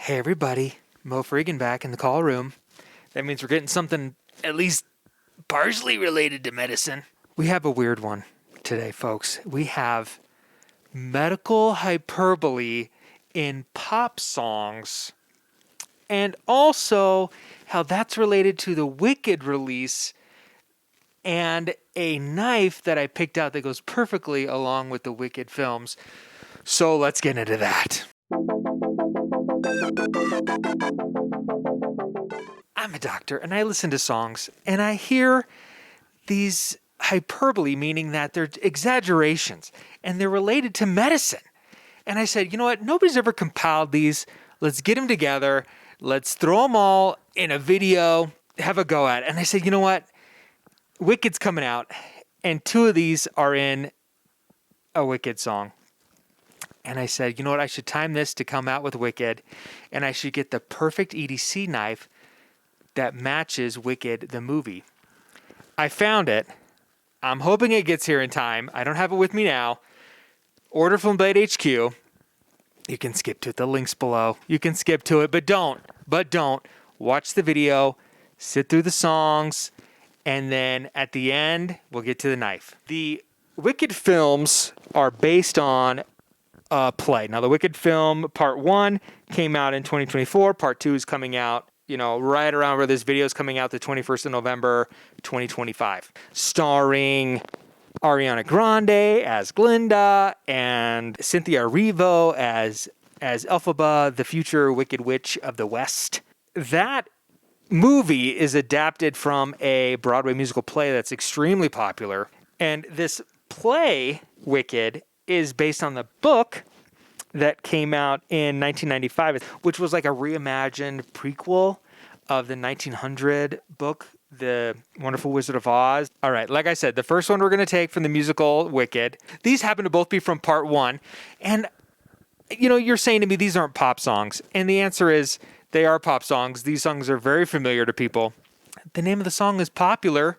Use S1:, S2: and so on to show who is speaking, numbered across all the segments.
S1: Hey everybody, Mo Freegan back in the call room. That means we're getting something at least partially related to medicine. We have a weird one today, folks. We have medical hyperbole in pop songs, and also how that's related to the Wicked release and a knife that I picked out that goes perfectly along with the Wicked films. So let's get into that. I'm a doctor and I listen to songs and I hear these hyperbole, meaning that they're exaggerations and they're related to medicine. And I said, you know what? Nobody's ever compiled these. Let's get them together. Let's throw them all in a video, have a go at it. And I said, you know what? Wicked's coming out and two of these are in a Wicked song. And I said, you know what? I should time this to come out with Wicked and I should get the perfect EDC knife that matches Wicked, the movie. I found it. I'm hoping it gets here in time. I don't have it with me now. Order from Blade HQ. You can skip to it. The link's below. You can skip to it, but don't. Watch the video, sit through the songs, and then at the end, we'll get to the knife. The Wicked films are based on a play. Now, the Wicked film, part 1, came out in 2024. Part 2 is coming out, right around where this video is coming out, the 21st of November, 2025. Starring Ariana Grande as Glinda and Cynthia Erivo as Elphaba, the future Wicked Witch of the West. That movie is adapted from a Broadway musical play that's extremely popular. And this play, Wicked, is based on the book that came out in 1995, which was like a reimagined prequel of the 1900 book, The Wonderful Wizard of Oz. All right, like I said, the first one we're going to take from the musical Wicked. These happen to both be from part 1. And, you're saying to me these aren't pop songs. And the answer is they are pop songs. These songs are very familiar to people. The name of the song is popular.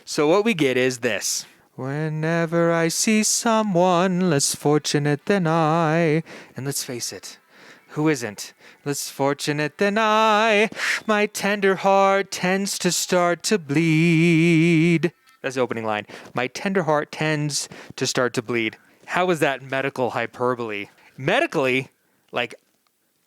S1: So what we get is this. Whenever I see someone less fortunate than I, and let's face it, who isn't less fortunate than I, my tender heart tends to start to bleed. That's the opening line. My tender heart tends to start to bleed. How is that medical hyperbole? Medically,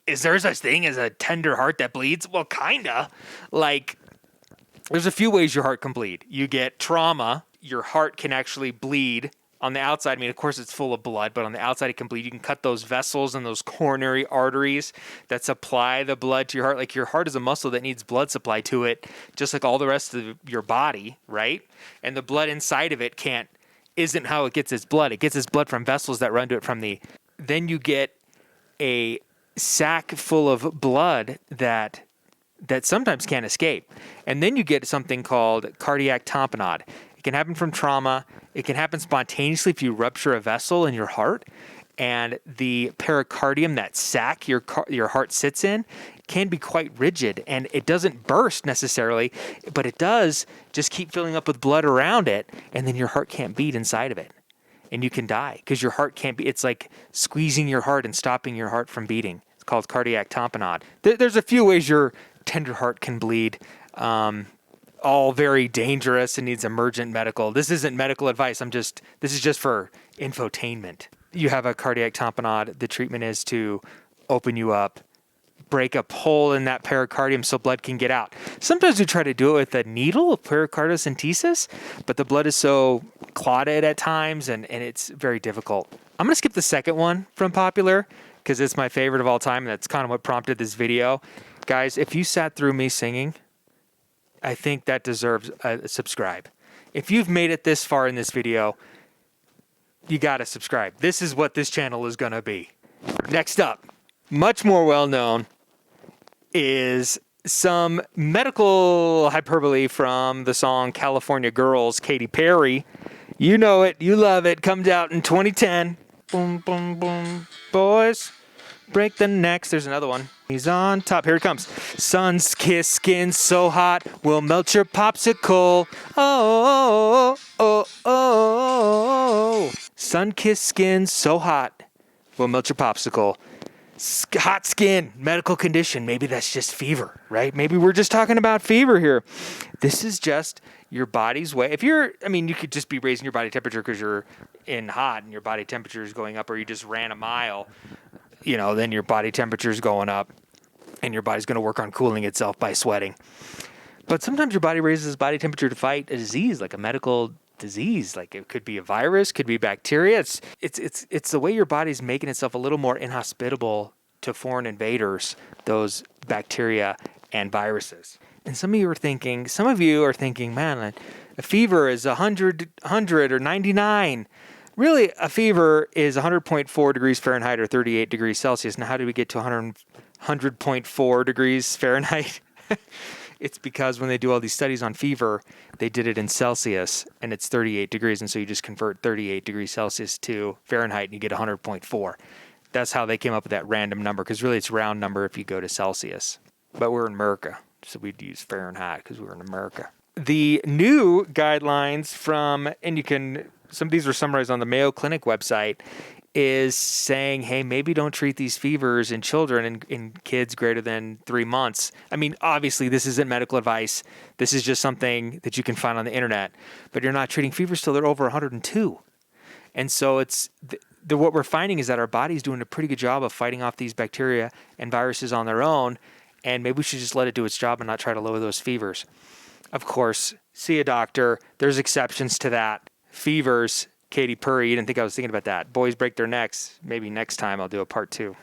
S1: is there such thing as a tender heart that bleeds? Well, kinda. There's a few ways your heart can bleed. You get trauma. Your heart can actually bleed on the outside. I mean, of course, it's full of blood, but on the outside, it can bleed. You can cut those vessels and those coronary arteries that supply the blood to your heart. Like, your heart is a muscle that needs blood supply to it, just like all the rest of your body, right? And the blood inside of it isn't how it gets its blood. It gets its blood from vessels that run to it then you get a sac full of blood that sometimes can't escape. And then you get something called cardiac tamponade. It can happen from trauma. It can happen spontaneously if you rupture a vessel in your heart. And the pericardium, that sac your heart sits in, can be quite rigid. And it doesn't burst necessarily, but it does just keep filling up with blood around it. And then your heart can't beat inside of it. And you can die because your heart can't beat. It's like squeezing your heart and stopping your heart from beating. It's called cardiac tamponade. There's a few ways your tender heart can bleed. All very dangerous and needs emergent medical. This isn't medical advice. This is just for infotainment. You have a cardiac tamponade. The treatment is to open you up, break a hole in that pericardium so blood can get out. Sometimes we try to do it with a needle, pericardiocentesis, but the blood is so clotted at times and it's very difficult. I'm going to skip the second one from popular because it's my favorite of all time. And that's kind of what prompted this video. Guys, if you sat through me singing, I think that deserves a subscribe. If you've made it this far in this video, you got to subscribe. This is what this channel is going to be. Next up, much more well-known, is some medical hyperbole from the song California Girls, Katy Perry. You know it. You love it. Comes out in 2010. Boom, boom, boom. Boys, break the necks. There's another one. He's on top. Here it comes. Sun's kiss skin so hot, will melt your popsicle. Oh, oh, oh, oh, oh. Sun kissed skin so hot, will melt your popsicle. Hot skin, medical condition. Maybe that's just fever, right? Maybe we're just talking about fever here. This is just your body's way. You could just be raising your body temperature because you're in hot and your body temperature is going up, or you just ran a mile, then your body temperature is going up and your body's going to work on cooling itself by sweating. But sometimes your body raises body temperature to fight a disease, like a medical disease. Like it could be a virus, could be bacteria. It's the way your body's making itself a little more inhospitable to foreign invaders, those bacteria and viruses. And some of you are thinking, man, a fever is 100 or 99. Really, a fever is 100.4 degrees Fahrenheit or 38 degrees Celsius. Now, how do we get to 100.4 degrees Fahrenheit? It's because when they do all these studies on fever, they did it in Celsius, and it's 38 degrees, and so you just convert 38 degrees Celsius to Fahrenheit, and you get 100.4. That's how they came up with that random number, because really it's a round number if you go to Celsius. But we're in America, so we'd use Fahrenheit because we're in America. The new guidelines some of these are summarized on the Mayo Clinic website, is saying, hey, maybe don't treat these fevers in children and in kids greater than 3 months. I mean, obviously, this isn't medical advice. This is just something that you can find on the internet. But you're not treating fevers till they're over 102. And so what we're finding is that our body's doing a pretty good job of fighting off these bacteria and viruses on their own. And maybe we should just let it do its job and not try to lower those fevers. Of course, see a doctor. There's exceptions to that. Fevers, Katy Perry, you didn't think I was thinking about that. Boys break their necks. Maybe next time I'll do a part 2.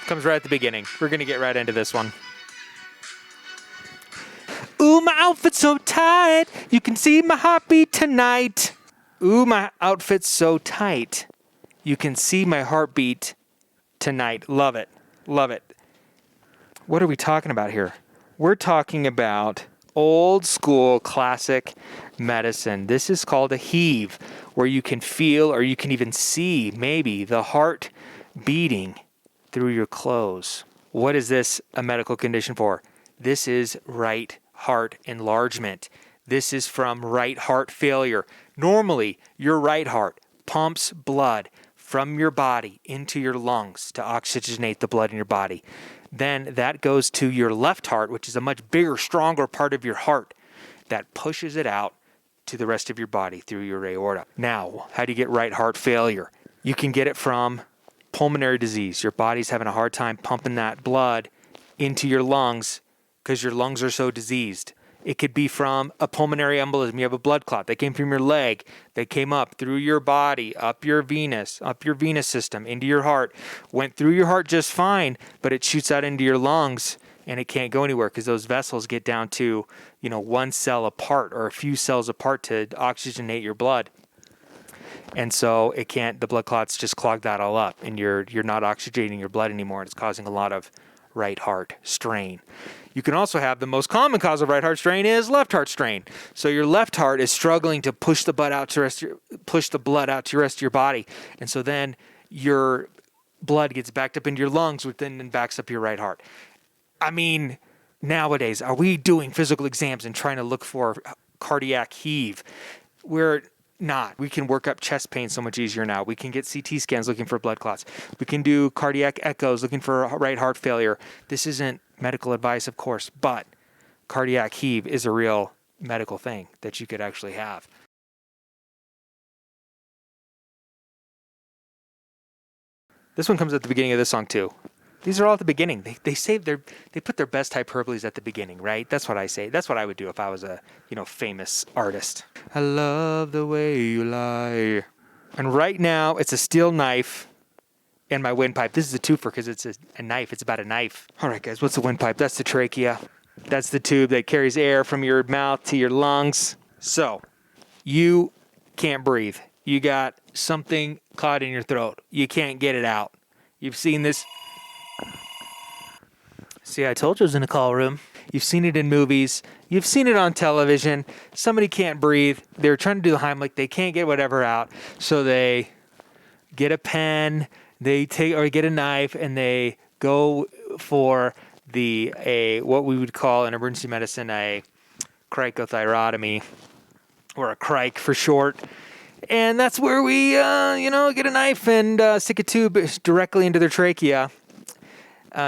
S1: Comes right at the beginning. We're going to get right into this one. Ooh, my outfit's so tight. You can see my heartbeat tonight. Ooh, my outfit's so tight. You can see my heartbeat tonight. Love it. Love it. What are we talking about here? We're talking about old school classic medicine. This is called a heave, where you can feel or you can even see maybe the heart beating through your clothes. What is this a medical condition for? This is right heart enlargement. This is from right heart failure. Normally, your right heart pumps blood from your body into your lungs to oxygenate the blood in your body. Then that goes to your left heart, which is a much bigger, stronger part of your heart that pushes it out to the rest of your body through your aorta. Now, how do you get right heart failure? You can get it from pulmonary disease. Your body's having a hard time pumping that blood into your lungs because your lungs are so diseased. It could be from a pulmonary embolism. You have a blood clot that came from your leg, that came up through your body, up your venous system, into your heart, went through your heart just fine, but it shoots out into your lungs and it can't go anywhere because those vessels get down to, one cell apart or a few cells apart to oxygenate your blood. And so the blood clots just clog that all up and you're not oxygenating your blood anymore. And it's causing a lot of right heart strain. You can also have the most common cause of right heart strain is left heart strain. So your left heart is struggling to push the blood out to the rest of your body. And so then your blood gets backed up into your lungs, which then backs up your right heart. I mean, nowadays, are we doing physical exams and trying to look for cardiac heave? We're not. We can work up chest pain so much easier now. We can get CT scans looking for blood clots. We can do cardiac echoes looking for right heart failure. This isn't medical advice, of course, but cardiac heave is a real medical thing that you could actually have. This one comes at the beginning of this song too. These are all at the beginning. They put their best hyperboles at the beginning, right? That's what I say. That's what I would do if I was a, famous artist. I love the way you lie. And right now, it's a steel knife and my windpipe. This is a twofer because it's a knife. It's about a knife. All right, guys, what's the windpipe? That's the trachea. That's the tube that carries air from your mouth to your lungs. So, you can't breathe. You got something caught in your throat. You can't get it out. You've seen this. See, I told you it was in a call room. You've seen it in movies. You've seen it on television. Somebody can't breathe. They're trying to do the Heimlich. They can't get whatever out. So they get a pen, they get a knife, and they go for what we would call in emergency medicine a cricothyrotomy, or a crike for short. And that's where we, get a knife and stick a tube directly into their trachea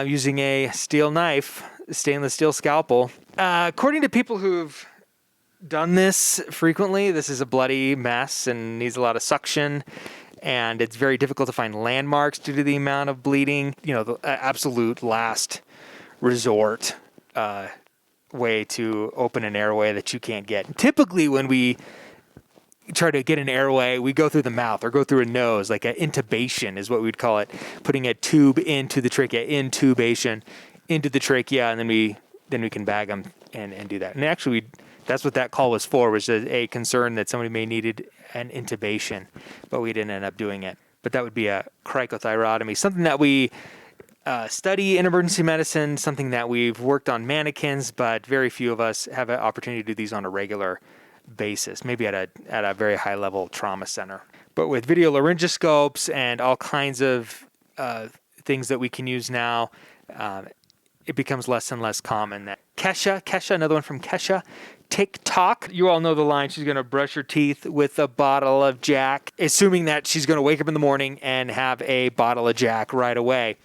S1: using a steel knife, stainless steel scalpel. According to people who've done this frequently, this is a bloody mess and needs a lot of suction. And it's very difficult to find landmarks due to the amount of bleeding. The absolute last resort way to open an airway that you can't get. Typically, when we try to get an airway, we go through the mouth or go through a nose, like an intubation is what we'd call it, putting a tube into the trachea, intubation into the trachea, and then we can bag them and do that. And actually, that's what that call was for, was a concern that somebody may needed an intubation, but we didn't end up doing it. But that would be a cricothyrotomy, something that we study in emergency medicine, something that we've worked on mannequins, but very few of us have an opportunity to do these on a regular basis, maybe at a very high level trauma center. But with video laryngoscopes and all kinds of things that we can use now, it becomes less and less common. That Kesha, another one from Kesha, Tik Tok. You all know the line, she's going to brush her teeth with a bottle of Jack, assuming that she's going to wake up in the morning and have a bottle of Jack right away.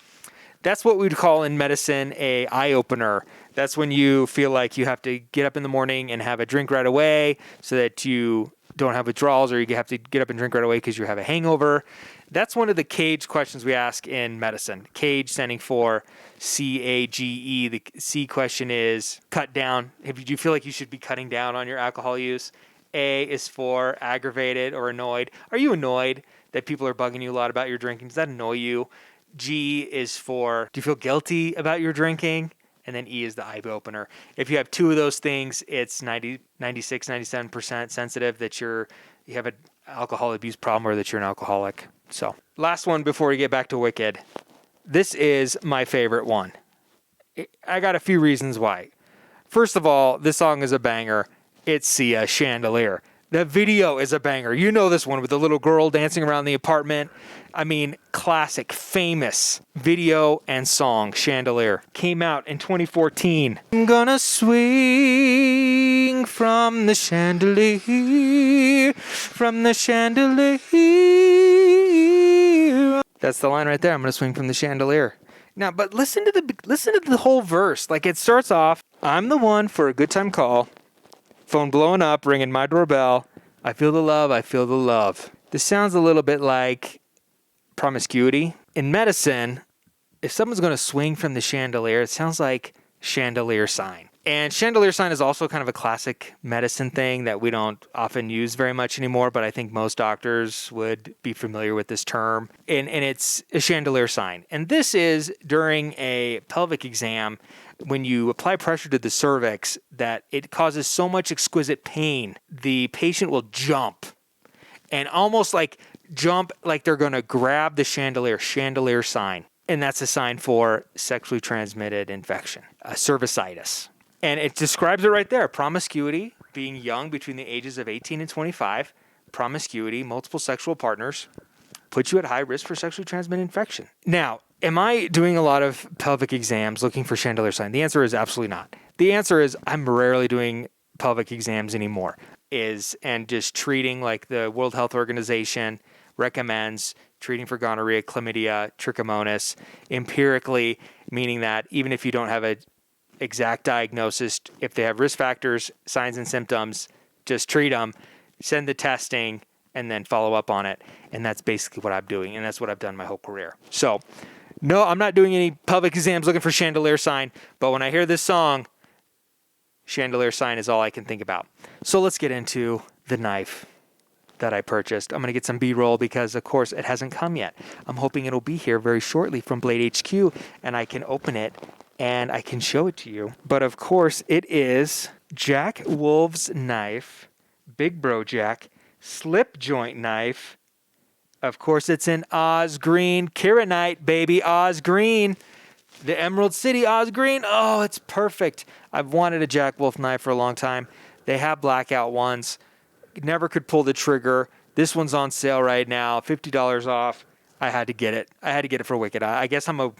S1: That's what we'd call in medicine a eye opener. That's when you feel like you have to get up in the morning and have a drink right away so that you don't have withdrawals, or you have to get up and drink right away because you have a hangover. That's one of the CAGE questions we ask in medicine. CAGE standing for CAGE. The C question is cut down. Do you feel like you should be cutting down on your alcohol use? A is for aggravated or annoyed. Are you annoyed that people are bugging you a lot about your drinking? Does that annoy you? G is for, do you feel guilty about your drinking? And then E is the eye opener. If you have two of those things, it's 96, 97% sensitive that you have an alcohol abuse problem or that you're an alcoholic. So last one before we get back to Wicked. This is my favorite one. I got a few reasons why. First of all, this song is a banger. It's Sia, Chandelier. The video is a banger. You know this one with the little girl dancing around the apartment. I mean, classic, famous video and song, Chandelier. Came out in 2014. I'm gonna swing from the chandelier, from the chandelier. That's the line right there. I'm gonna swing from the chandelier. Now, but listen to the whole verse. Like, it starts off, I'm the one for a good time call. Phone blowing up, ringing my doorbell. I feel the love, I feel the love. This sounds a little bit like promiscuity. In medicine, if someone's going to swing from the chandelier, it sounds like chandelier sign. And chandelier sign is also kind of a classic medicine thing that we don't often use very much anymore, but I think most doctors would be familiar with this term. And it's a chandelier sign. And this is during a pelvic exam when you apply pressure to the cervix that it causes so much exquisite pain, the patient will jump and almost like jump like they're going to grab the chandelier sign. And that's a sign for sexually transmitted infection, cervicitis. And it describes it right there. Promiscuity, being young between the ages of 18 and 25, promiscuity, multiple sexual partners, puts you at high risk for sexually transmitted infection. Now, am I doing a lot of pelvic exams looking for chandelier sign? The answer is absolutely not. The answer is I'm rarely doing pelvic exams anymore. And just treating like the World Health Organization recommends, treating for gonorrhea, chlamydia, trichomonas, empirically, meaning that even if you don't have an exact diagnosis, if they have risk factors, signs and symptoms, just treat them, send the testing, and then follow up on it. And that's basically what I'm doing, and that's what I've done my whole career. So, no, I'm not doing any pelvic exams looking for chandelier sign, but when I hear this song, chandelier sign is all I can think about. So let's get into the knife that I purchased. I'm going to get some B-roll because, of course, it hasn't come yet. I'm hoping it'll be here very shortly from Blade HQ, and I can open it and I can show it to you. But, of course, it is Jack Wolf's knife, Big Bro Jack, slip joint knife. Of course, it's an Oz Green Kirinite, baby, Oz Green. The Emerald City Oz Green. Oh, it's perfect. I've wanted a Jack Wolf knife for a long time. They have blackout ones. Never could pull the trigger. This one's on sale right now, $50 off. I had to get it. I had to get it for Wicked. I guess I'm a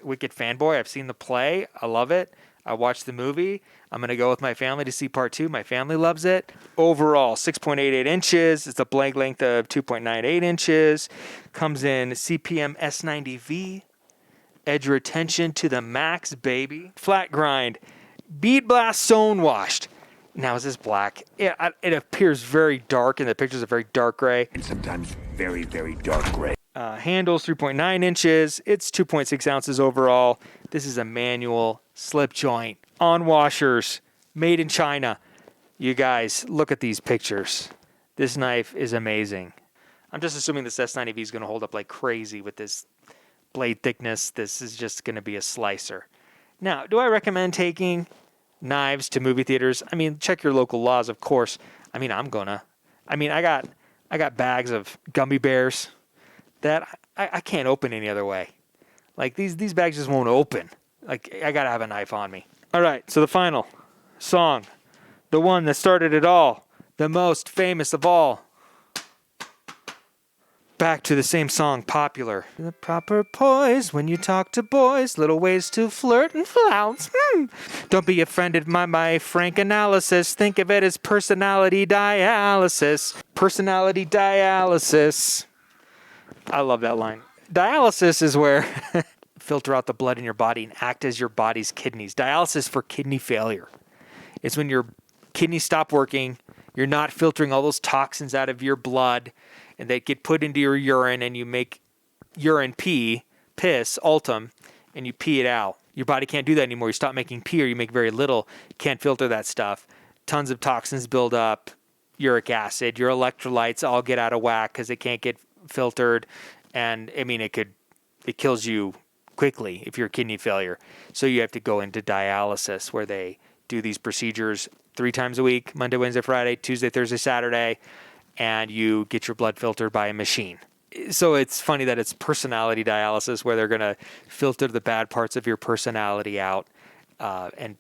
S1: Wicked fanboy. I've seen the play. I love it. I watched the movie. I'm going to go with my family to see part 2. My family loves it. Overall, 6.88 inches. It's a blade length of 2.98 inches. Comes in CPM S90V. Edge retention to the max, baby. Flat grind. Bead blast stone washed. Now, is this black? It appears very dark in the pictures, a very dark gray.
S2: And sometimes very, very dark gray.
S1: Handles 3.9 inches. It's 2.6 ounces overall. This is a manual slip joint. On washers. Made in China. You guys, look at these pictures. This knife is amazing. I'm just assuming this S90V is going to hold up like crazy with this blade thickness. This is just going to be a slicer. Now, do I recommend taking knives to movie theaters? I mean, check your local laws, of course. I mean, I'm gonna. I mean, I got bags of gummy bears that I can't open any other way. Like these bags just won't open. Like I gotta have a knife on me. All right, so the final song, the one that started it all, the most famous of all. Back to the same song, Popular. The proper poise when you talk to boys, little ways to flirt and flounce. Don't be offended by my frank analysis. Think of it as personality dialysis. Personality dialysis. I love that line. Dialysis is where filter out the blood in your body and act as your body's kidneys. Dialysis for kidney failure. It's when your kidneys stop working, you're not filtering all those toxins out of your blood, and they get put into your urine, and you make urine piss, ultim, and you pee it out. Your body can't do that anymore. You stop making pee, or you make very little. You can't filter that stuff. Tons of toxins build up. Uric acid, your electrolytes all get out of whack because they can't get filtered. And I mean, it kills you quickly if you're kidney failure. So you have to go into dialysis, where they do these procedures 3 times a week, Monday, Wednesday, Friday, Tuesday, Thursday, Saturday, and you get your blood filtered by a machine. So it's funny that it's personality dialysis, where they're going to filter the bad parts of your personality out and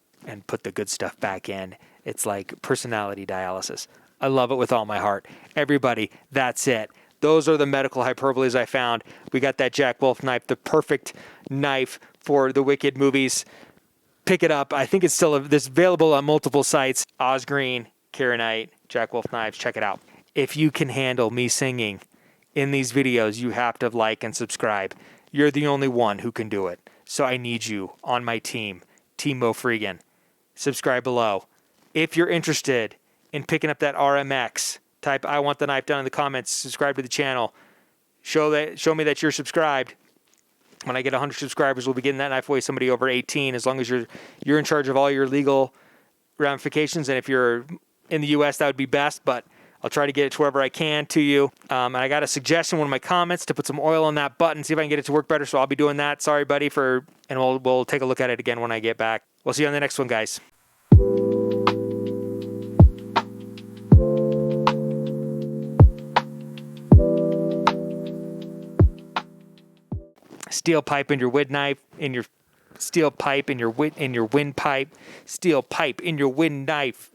S1: put the good stuff back in. It's like personality dialysis. I love it with all my heart. Everybody, that's it. Those are the medical hyperboles I found. We got that Jack Wolf knife, the perfect knife for the Wicked movies. Pick it up. I think it's still available on multiple sites. Osgreen, Kirinite, Jack Wolf knives. Check it out. If you can handle me singing in these videos, you have to like and subscribe. You're the only one who can do it. So I need you on my team, Team Mo Freegan. Subscribe below. If you're interested in picking up that RMX, type I want the knife down in the comments. Subscribe to the channel. Show me that you're subscribed. When I get 100 subscribers, we'll be getting that knife away somebody over 18, as long as you're in charge of all your legal ramifications. And if you're in the U.S., that would be best, but I'll try to get it to wherever I can to you. And I got a suggestion in one of my comments to put some oil on that button, see if I can get it to work better, so I'll be doing that. Sorry, buddy, and we'll take a look at it again when I get back. We'll see you on the next one, guys. Steel pipe in your wood knife, in your steel pipe in your windpipe, steel pipe in your wind knife.